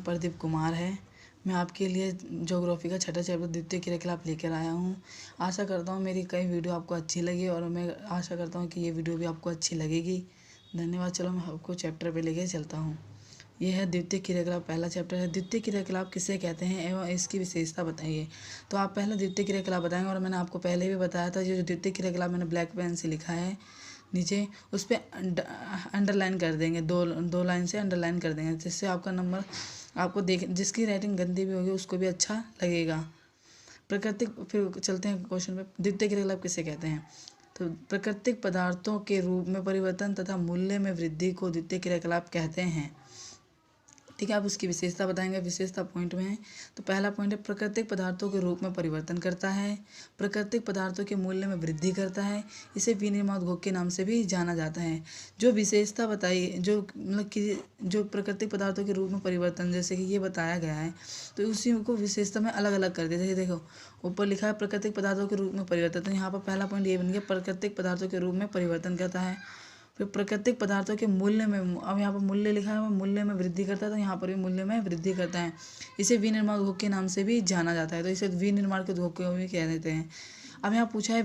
प्रदीप कुमार है। मैं आपके लिए ज्योग्राफी का छठा चैप्टर द्वितीय क्रियाकलाप लेकर आया हूँ। आशा करता हूँ मेरी कई वीडियो आपको अच्छी लगी और मैं आशा करता हूँ कि ये वीडियो भी आपको अच्छी लगेगी। धन्यवाद। चलो मैं आपको चैप्टर पे लेके चलता हूँ। ये है द्वितीय क्रियाकलाप, पहला चैप्टर है द्वितीय क्रियाकलाप किसे कहते हैं एवं इसकी विशेषता बताइए। तो आप पहले द्वितीय क्रियाकलाप बताएंगे और मैंने आपको पहले भी बताया था। ये जो द्वितीय क्रियाकलाप मैंने ब्लैक पेन से लिखा है नीचे, उस पर अंडरलाइन कर देंगे, दो लाइन से अंडरलाइन कर देंगे, जिससे आपका नंबर आपको देख, जिसकी राइटिंग गंदी भी होगी उसको भी अच्छा लगेगा। प्राकृतिक, फिर चलते हैं क्वेश्चन पे। द्वितीय क्रियाकलाप किसे कहते हैं? तो प्राकृतिक पदार्थों के रूप में परिवर्तन तथा मूल्य में वृद्धि को द्वितीय क्रियाकलाप कहते हैं। ठीक है, आप उसकी विशेषता बताएंगे। विशेषता पॉइंट में है। तो पहला पॉइंट है प्राकृतिक पदार्थों के रूप में परिवर्तन करता है, प्राकृतिक पदार्थों के मूल्य में वृद्धि करता है, इसे विनिर्माण के नाम से भी जाना जाता है। जो विशेषता बताई, जो मतलब कि जो प्राकृतिक पदार्थों के रूप में परिवर्तन जैसे कि ये बताया गया है, तो उसी को विशेषता में अलग अलग कर दिया। जैसे देखो ऊपर लिखा है प्राकृतिक पदार्थों के रूप में परिवर्तन, तो यहाँ पर पहला पॉइंट ये बन गया, प्राकृतिक पदार्थों के रूप में परिवर्तन करता है। फिर प्राकृतिक पदार्थों के मूल्य में, अब यहाँ पर मूल्य लिखा है, मूल्य में वृद्धि करता है, तो यहाँ पर भी मूल्य में वृद्धि करता है। इसे विनिर्माण उद्योग के नाम से भी जाना जाता है, तो इसे विनिर्माण के उद्योग को भी कह देते हैं। अब यहाँ पूछा है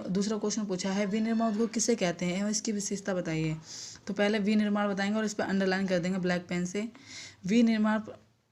दूसरा क्वेश्चन पूछा है विनिर्माण उद्योग किसे कहते हैं एवं इसकी विशेषता बताइए। तो पहले विनिर्माण बताएंगे और इस पर अंडरलाइन कर देंगे ब्लैक पेन से। विनिर्माण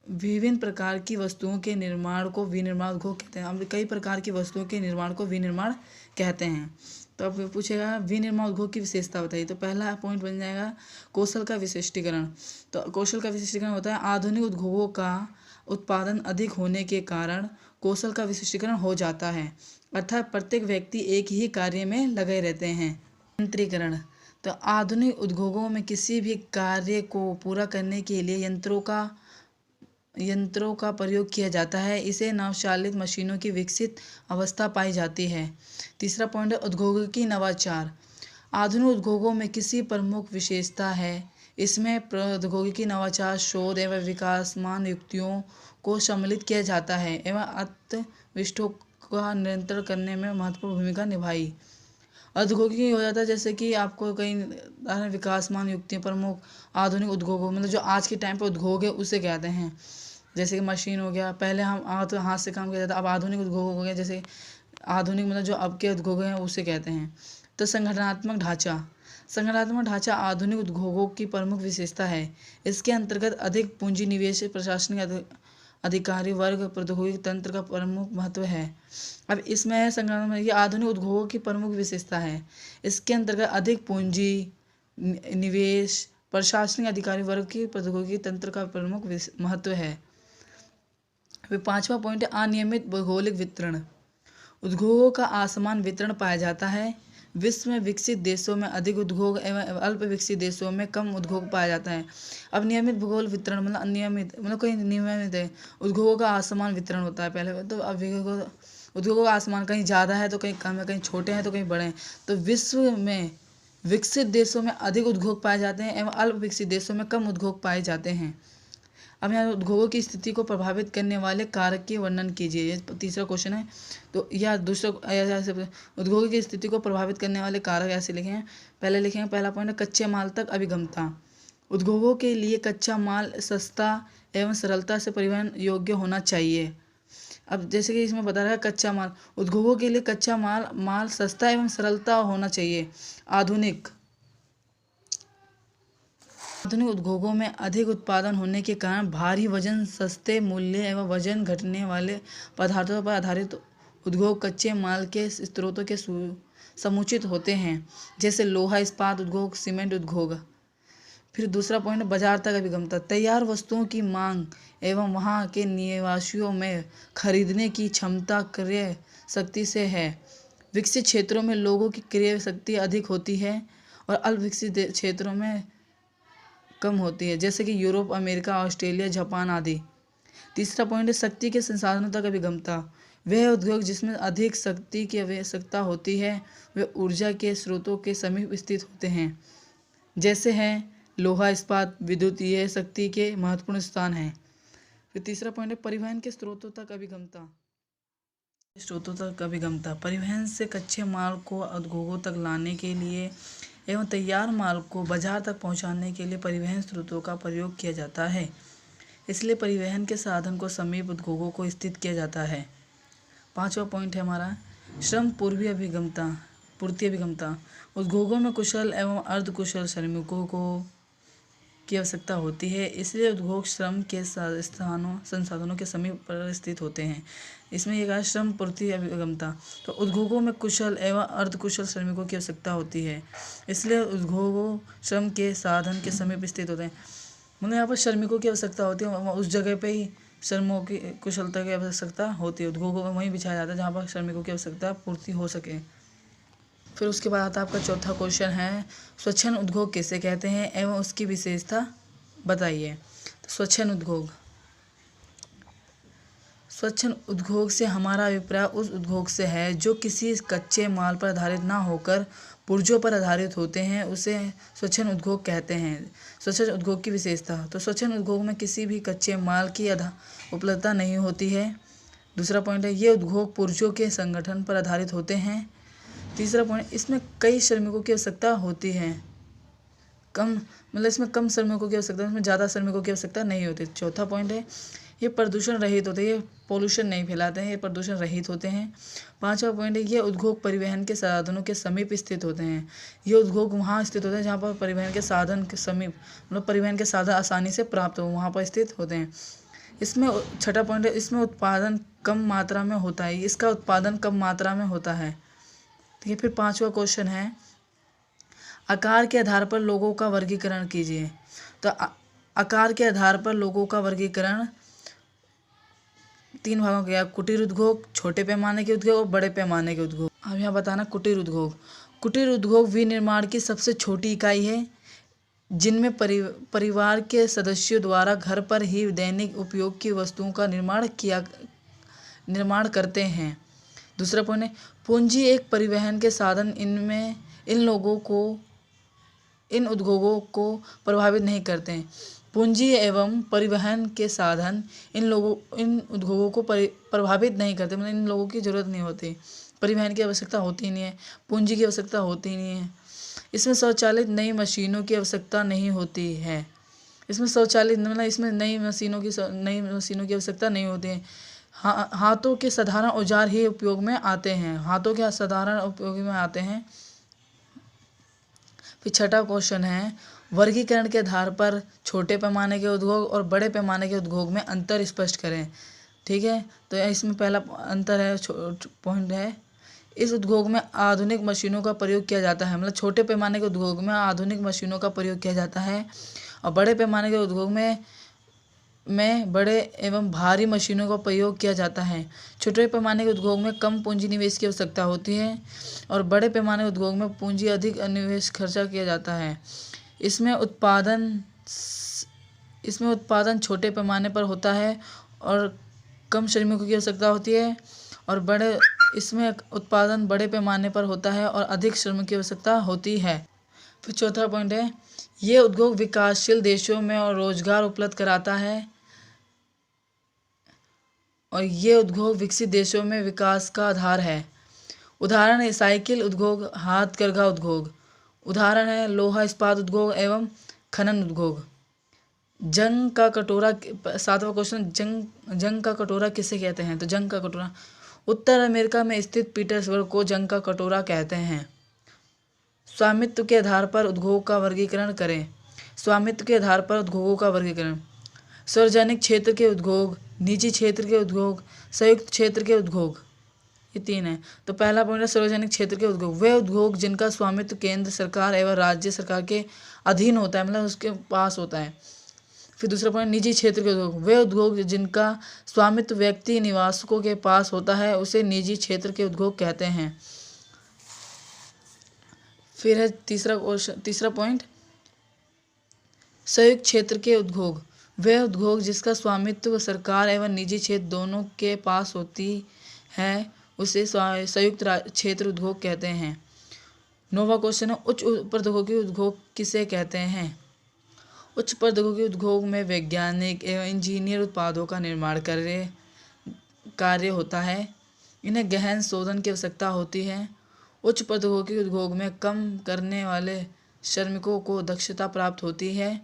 विभिन्न प्रकार की वस्तुओं के निर्माण को विनिर्माण उद्योग कहते हैं। अब कई प्रकार की वस्तुओं के निर्माण को विनिर्माण कहते हैं। तो अब पूछेगा विनिर्माण उद्योग की विशेषता बताइए। तो पहला पॉइंट बन जाएगा कौशल का विशिष्टीकरण। तो कौशल का विशिष्टीकरण होता है आधुनिक उद्योगों का उत्पादन अधिक होने के कारण कौशल का विशिष्टीकरण हो जाता है, अर्थात प्रत्येक व्यक्ति एक ही कार्य में लगे रहते हैं। यंत्रीकरण, तो आधुनिक उद्योगों में किसी भी कार्य को पूरा करने के लिए यंत्रों का प्रयोग किया जाता है। इसे नवचालित मशीनों की विकसित अवस्था पाई जाती है। तीसरा पॉइंट है औद्योगिकी नवाचार। आधुनिक उद्योगों में किसी प्रमुख विशेषता है, इसमें प्रौद्योगिकी नवाचार, शोध एवं विकासमान युक्तियों को सम्मिलित किया जाता है एवं अर्थव्यवस्था का नियंत्रण करने में महत्वपूर्ण भूमिका निभाई। औद्योगिकी हो जाता है जैसे कि आपको कई विकासमान युक्तियाँ, प्रमुख आधुनिक उद्योगों मतलब जो आज के टाइम पे उद्योग है उसे कहते हैं। जैसे कि मशीन हो गया, पहले हम हाथ से काम किया जाता, अब आधुनिक उद्योग हो गया। जैसे आधुनिक मतलब जो अब के उद्योग हैं उसे कहते हैं। तो संगठनात्मक ढांचा आधुनिक उद्योगों की प्रमुख विशेषता है। इसके अंतर्गत अधिक पूंजी निवेश, प्रशासनिक अधिकारी वर्ग, प्रौद्योगिकी तंत्र का प्रमुख महत्व है। अब इसमें संगठन में ये आधुनिक उद्योगों की प्रमुख विशेषता है। इसके अंतर्गत अधिक पूंजी निवेश, प्रशासनिक अधिकारी वर्ग की प्रौद्योगिकी तंत्र का प्रमुख महत्व है। फिर पांचवा पॉइंट है अनियमित भौगोलिक वितरण। उद्योगों का असमान वितरण पाया जाता है। विश्व में विकसित देशों में अधिक उद्योग एवं अल्प विकसित देशों में कम उद्योग पाया जाता है। अब नियमित भूगोल वितरण मतलब अनियमित मतलब कोई नियमित है, उद्योगों का असमान वितरण होता है पहले। तो अब उद्योगों का असमान कहीं ज़्यादा है तो कहीं कम है, कहीं छोटे हैं तो कहीं बड़े हैं। तो विश्व में विकसित देशों में अधिक उद्योग पाए जाते हैं एवं अल्प विकसित देशों में कम उद्योग पाए जाते हैं। अब यहाँ उद्योगों की स्थिति को प्रभावित करने वाले कारक के वर्णन कीजिए, ये तीसरा क्वेश्चन है। तो या दूसरा उद्योगों की स्थिति को प्रभावित करने वाले कारक ऐसे लिखे हैं। पहले लिखेंगे, पहला पॉइंट है कच्चे माल तक अभिगमता। उद्योगों के लिए कच्चा माल सस्ता एवं सरलता से परिवहन योग्य होना चाहिए। अब जैसे कि इसमें बता रहा है कच्चा माल, उद्योगों के लिए कच्चा माल सस्ता एवं सरलता होना चाहिए। आधुनिक उद्योगों में अधिक उत्पादन होने के कारण भारी वजन, सस्ते मूल्य एवं वजन घटने वाले पदार्थों पर आधारित उद्योग कच्चे माल के स्रोतों के समुचित होते हैं, जैसे लोहा इस्पात उद्योग, सीमेंट उद्योग। फिर दूसरा पॉइंट बाजार तक अभिगमता। तैयार वस्तुओं की मांग एवं वहां के निवासियों में खरीदने की क्षमता क्रय शक्ति से है। विकसित क्षेत्रों में लोगों की क्रय शक्ति अधिक होती है और अल्प विकसित क्षेत्रों में कम होती है, जैसे कि यूरोप, अमेरिका, ऑस्ट्रेलिया, जापान आदि। तीसरा पॉइंट है शक्ति के संसाधनों तक अभिगमता। वह उद्योग जिसमें अधिक शक्ति की आवश्यकता होती है वे ऊर्जा के स्रोतों के समीप स्थित होते हैं, जैसे हैं लोहा इस्पात, विद्युतीय शक्ति के महत्वपूर्ण स्थान हैं। फिर तीसरा पॉइंट है परिवहन के स्रोतों तक अभिगमता। परिवहन से कच्चे माल को उद्योगों तक लाने के लिए एवं तैयार माल को बाजार तक पहुंचाने के लिए परिवहन स्रोतों का प्रयोग किया जाता है। इसलिए परिवहन के साधन को समीप उद्योगों को स्थित किया जाता है। 5वां पॉइंट है हमारा श्रम पूर्ति अभिगमता। उद्योगों में कुशल एवं अर्धकुशल श्रमिकों की आवश्यकता होती है, इसलिए उद्योग श्रम के संसाधनों के समीप पर स्थित होते हैं। इसमें ये कहा श्रम पूर्ति अभिगमता, तो उद्योगों में कुशल एवं अर्धकुशल श्रमिकों की आवश्यकता होती है, इसलिए उद्योगों श्रम के साधन के समीप स्थित होते हैं। मतलब यहाँ पर श्रमिकों की आवश्यकता होती है, उस जगह पे ही श्रमों की कुशलता की आवश्यकता होती है। उद्योगों में वहीं बिछाया जाता है जहाँ पर श्रमिकों की आवश्यकता पूर्ति हो सके। फिर उसके बाद आता है आपका चौथा क्वेश्चन है स्वच्छंद उद्योग किसे कहते हैं एवं उसकी विशेषता बताइए। तो स्वच्छंद उद्योग से हमारा अभिप्राय उस उद्योग से है जो किसी कच्चे माल पर आधारित ना होकर पुर्जों पर आधारित होते हैं, उसे स्वच्छंद उद्योग कहते हैं। स्वच्छंद उद्योग की विशेषता, तो स्वच्छंद उद्योग में किसी भी कच्चे माल की उपलब्धता नहीं होती है। दूसरा पॉइंट है ये उद्योग पुर्जों के संगठन पर आधारित होते हैं। तीसरा पॉइंट इसमें कई श्रमिकों की आवश्यकता होती है, इसमें कम श्रमिकों की आवश्यकता, इसमें ज़्यादा श्रमिकों की आवश्यकता नहीं होती। चौथा पॉइंट है ये प्रदूषण रहित होते हैं, ये पोल्यूशन नहीं फैलाते हैं, ये प्रदूषण रहित होते हैं। 5वां पॉइंट है ये उद्योग परिवहन के साधनों के समीप स्थित होते हैं। ये उद्योग वहाँ स्थित होते हैं जहाँ पर परिवहन के साधन के समीप परिवहन के साधन आसानी से प्राप्त हो, वहाँ पर स्थित होते हैं। इसमें 6वां पॉइंट है इसमें उत्पादन कम मात्रा में होता है, इसका उत्पादन कम मात्रा में होता है। ठीक है, फिर 5वां क्वेश्चन है आकार के आधार पर लोगों का वर्गीकरण कीजिए। तो आकार के आधार पर लोगों का वर्गीकरण 3 भागों का, कुटीर उद्योग, छोटे पैमाने के उद्योग और बड़े पैमाने के उद्योग। अब यहाँ बताना कुटीर उद्योग। कुटीर उद्योग विनिर्माण की सबसे छोटी इकाई है जिनमें परिवार के सदस्यों द्वारा घर पर ही दैनिक उपयोग की वस्तुओं का निर्माण करते हैं। दूसरा पॉइंट है पूंजी एक परिवहन के साधन, इन उद्योगों को प्रभावित नहीं करते हैं। पूंजी एवं परिवहन के साधन इन उद्योगों को प्रभावित नहीं करते, मतलब इन लोगों की ज़रूरत नहीं होती, परिवहन की आवश्यकता होती ही नहीं है, पूंजी की आवश्यकता होती ही नहीं है। इसमें स्वचालित नई मशीनों की आवश्यकता नहीं होती है। इसमें स्वचालित मतलब इसमें नई मशीनों की आवश्यकता नहीं होती है। हाथों के साधारण औजार ही उपयोग में आते हैं। फिर 6वां क्वेश्चन है वर्गीकरण के आधार पर छोटे पैमाने के उद्योग और बड़े पैमाने के उद्योग में अंतर स्पष्ट करें। ठीक है, तो इसमें पहला अंतर है पॉइंट है इस उद्योग में आधुनिक मशीनों का प्रयोग किया जाता है, मतलब छोटे पैमाने के उद्योग में आधुनिक मशीनों का प्रयोग किया जाता है और बड़े पैमाने के उद्योग में बड़े एवं भारी मशीनों का प्रयोग किया जाता है। छोटे पैमाने के उद्योग में कम पूंजी निवेश की आवश्यकता होती है और बड़े पैमाने के उद्योग में पूंजी अधिक निवेश खर्चा किया जाता है। इसमें उत्पादन छोटे पैमाने पर होता है और कम श्रमिकों की आवश्यकता होती है और इसमें उत्पादन बड़े पैमाने पर होता है और अधिक श्रम की आवश्यकता होती है। फिर चौथा पॉइंट है ये उद्योग विकासशील देशों में और रोजगार उपलब्ध कराता है और ये उद्योग विकसित देशों में विकास का आधार है। उदाहरण है साइकिल उद्योग, हाथकरघा उद्योग। उदाहरण है लोहा इस्पात उद्योग एवं खनन उद्योग। जंग का कटोरा, 7वां क्वेश्चन जंग का कटोरा किसे कहते हैं। तो जंग का कटोरा उत्तर अमेरिका में स्थित पीटर्सबर्ग को जंग का कटोरा कहते हैं। स्वामित्व के आधार पर उद्योग का वर्गीकरण करें। स्वामित्व के आधार पर उद्योगों का वर्गीकरण सार्वजनिक क्षेत्र के उद्योग, निजी क्षेत्र के उद्योग, संयुक्त क्षेत्र के उद्योग, ये 3 है। तो पहला पॉइंट है सार्वजनिक क्षेत्र के उद्योग, वे उद्योग जिनका स्वामित्व केंद्र सरकार एवं राज्य सरकार के अधीन होता है, मतलब उसके पास होता है। फिर दूसरा पॉइंट निजी क्षेत्र के उद्योग, वे उद्योग जिनका स्वामित्व व्यक्ति निवासकों के पास होता है उसे निजी क्षेत्र के उद्योग कहते हैं। फिर है तीसरा पॉइंट संयुक्त क्षेत्र के उद्योग, वे उद्योग जिसका स्वामित्व सरकार एवं निजी क्षेत्र दोनों के पास होती है उसे संयुक्त क्षेत्र उद्योग कहते हैं। 9वां क्वेश्चन है उच्च प्रौद्योगिकी उद्योग किसे कहते हैं। उच्च प्रौद्योगिकी उद्योग में वैज्ञानिक एवं इंजीनियर उत्पादों का निर्माण कार्य होता है। इन्हें गहन शोधन की आवश्यकता होती है। उच्च प्रौद्योगिकी उद्योग में काम करने वाले श्रमिकों को दक्षता प्राप्त होती है।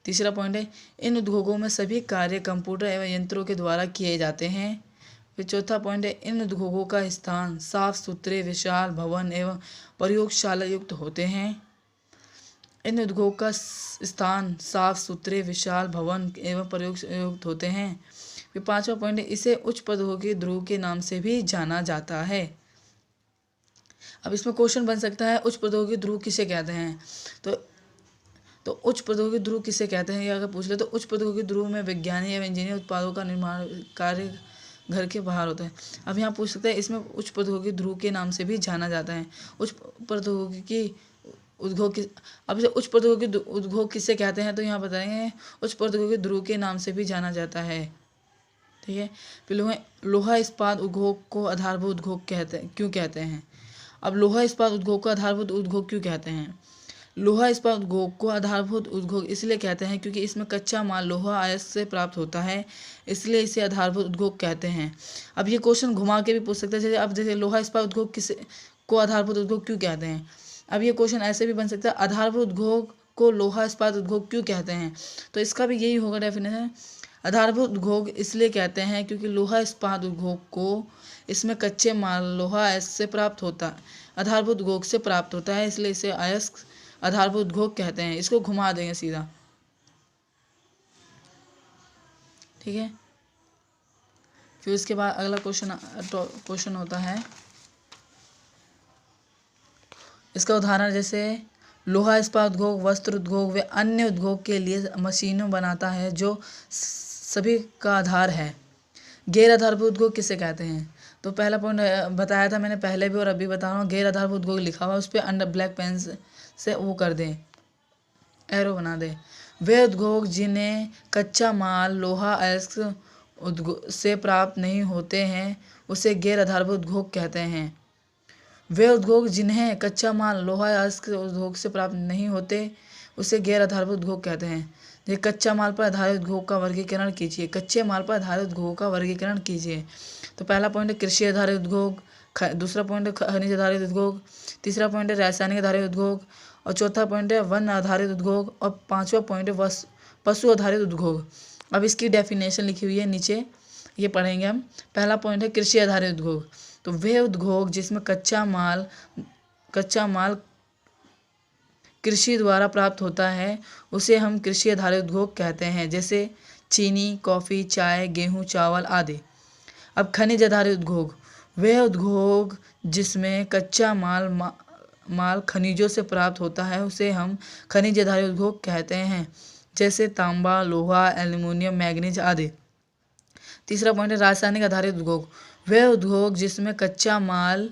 तीसरा पॉइंट है इन उद्योगों में सभी कार्य कंप्यूटर एवं यंत्रों के द्वारा किए जाते हैं। फिर चौथा पॉइंट है इन उद्योगों का स्थान साफ सुथरे विशाल भवन एवं प्रयोगशाला युक्त होते हैं। इन उद्योगों का स्थान साफ सुथरे विशाल भवन एवं प्रयोगशाला युक्त होते हैं। फिर पांचवा पॉइंट है इसे उच्च प्रौद्योगिकी ध्रुव के नाम से भी जाना जाता है। अब इसमें क्वेश्चन बन सकता है उच्च प्रौद्योगिकी ध्रुव किसे कहते हैं। तो उच्च प्रौद्योगिकी ध्रुव किसे कहते हैं ये अगर पूछ ले तो उच्च प्रौद्योगिकी ध्रुव में वैज्ञानिक एवं इंजीनियर उत्पादों का निर्माण कार्य घर के बाहर होता है। अब यहाँ पूछ सकते हैं इसमें उच्च प्रौद्योगिकी ध्रुव के नाम से भी जाना जाता है। उच्च प्रौद्योगिकी उद्योग अब इसे उच्च प्रौद्योगिकी उद्योग किससे कहते हैं तो यहाँ बताएंगे उच्च प्रौद्योगिकी ध्रुव के नाम से भी जाना जाता है। ठीक है। फिर लोहा इस्पात उद्योग को आधारभूत उद्योग क्यों कहते हैं। अब लोहा इस्पात उद्योग को आधारभूत उद्योग क्यों कहते हैं। लोहा इस्पात उद्योग को आधारभूत उद्योग इसलिए कहते हैं क्योंकि इसमें कच्चा माल लोहा अयस्क से प्राप्त होता है, इसलिए इसे आधारभूत उद्योग कहते हैं। अब ये क्वेश्चन घुमा के भी पूछ सकते हैं, जैसे लोहा इस्पात उद्योग किसे को आधारभूत उद्योग क्यों कहते हैं। अब ये क्वेश्चन ऐसे भी बन सकता है आधारभूत उद्योग को लोहा इस्पात उद्योग क्यों कहते हैं, तो इसका भी यही होगा डेफिनेशन। आधारभूत उद्योग इसलिए कहते हैं क्योंकि लोहा इस्पात उद्योग को इसमें कच्चे माल लोहा अयस्क से प्राप्त होता है, आधारभूत उद्योग से प्राप्त होता है, इसलिए इसे अयस्क आधारभूत उद्योग कहते हैं। इसको घुमा देंगे सीधा। ठीक है। फिर उसके बाद अगला क्वेश्चन होता है इसका उदाहरण जैसे लोहा इस्पात उद्योग वस्त्र उद्योग व अन्य उद्योग के लिए मशीनें बनाता है जो सभी का आधार है। गैर आधारभूत उद्योग किसे कहते हैं। तो पहला पॉइंट बताया था मैंने पहले भी और अभी बता रहा हूँ। गैर आधारभूत उद्योग लिखा हुआ उस पर अंडर ब्लैक पेन से वो कर दें, एरो बना दें। वे उद्योग जिन्हें कच्चा माल लोहा अयस्क से प्राप्त नहीं होते हैं उसे गैर आधारभूत उद्योग कहते हैं। वे उद्योग जिन्हें कच्चा माल लोहा अयस्क उद्योग से प्राप्त नहीं होते उसे गैर आधारभूत उद्योग कहते हैं। ये कच्चा माल पर आधारित उद्योग का वर्गीकरण कीजिए। कच्चे माल पर आधारित उद्योग का वर्गीकरण कीजिए। तो पहला पॉइंट है कृषि आधारित उद्योग, दूसरा पॉइंट है खनिज आधारित उद्योग, तीसरा पॉइंट है रासायनिक आधारित उद्योग और चौथा पॉइंट है वन आधारित उद्योग और पांचवा पॉइंट है पशु आधारित उद्योग। अब इसकी डेफिनेशन लिखी हुई है नीचे, ये पढ़ेंगे हम। पहला पॉइंट है कृषि आधारित उद्योग। तो वह उद्योग जिसमें कच्चा माल कृषि द्वारा प्राप्त होता है उसे हम कृषि आधारित उद्योग कहते हैं, जैसे चीनी, कॉफ़ी, चाय, गेहूँ, चावल आदि। अब खनिज आधारित उद्योग, वह उद्योग जिसमें कच्चा माल खनिजों से प्राप्त होता है उसे हम खनिज आधारित उद्योग कहते हैं, जैसे तांबा, लोहा, एल्युमिनियम, मैग्नीज आदि। तीसरा पॉइंट है रासायनिक आधारित उद्योग, वह उद्योग जिसमें कच्चा माल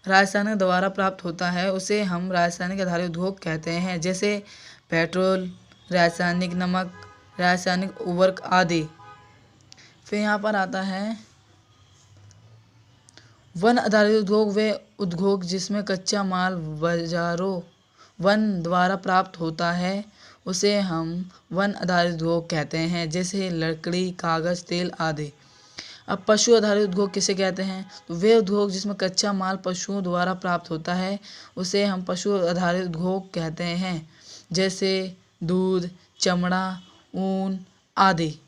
रासायनिक द्वारा प्राप्त होता है उसे हम रासायनिक आधारित उद्योग कहते हैं, जैसे पेट्रोल, रासायनिक नमक, रासायनिक उर्वरक आदि। फिर यहाँ पर आता है वन आधारित उद्योग, वे उद्योग जिसमें कच्चा माल बाजारों वन द्वारा प्राप्त होता है उसे हम वन आधारित उद्योग कहते हैं, जैसे लकड़ी, कागज, तेल आदि। अब पशु आधारित उद्योग किसे कहते हैं। तो वे उद्योग जिसमें कच्चा माल पशुओं द्वारा प्राप्त होता है उसे हम पशु आधारित उद्योग कहते हैं, जैसे दूध, चमड़ा, ऊन आदि।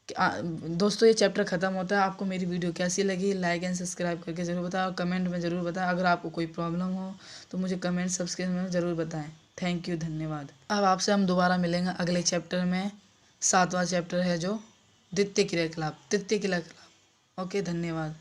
दोस्तों ये चैप्टर ख़त्म होता है। आपको मेरी वीडियो कैसी लगी लाइक एंड सब्सक्राइब करके ज़रूर बताएं और कमेंट में ज़रूर बताएं। अगर आपको कोई प्रॉब्लम हो तो मुझे कमेंट सब्सक्राइब में ज़रूर बताएं। थैंक यू, धन्यवाद। अब आपसे हम दोबारा मिलेंगे अगले चैप्टर में। 7वां चैप्टर है जो तृतीय क्रियाकलाप। ओके, धन्यवाद।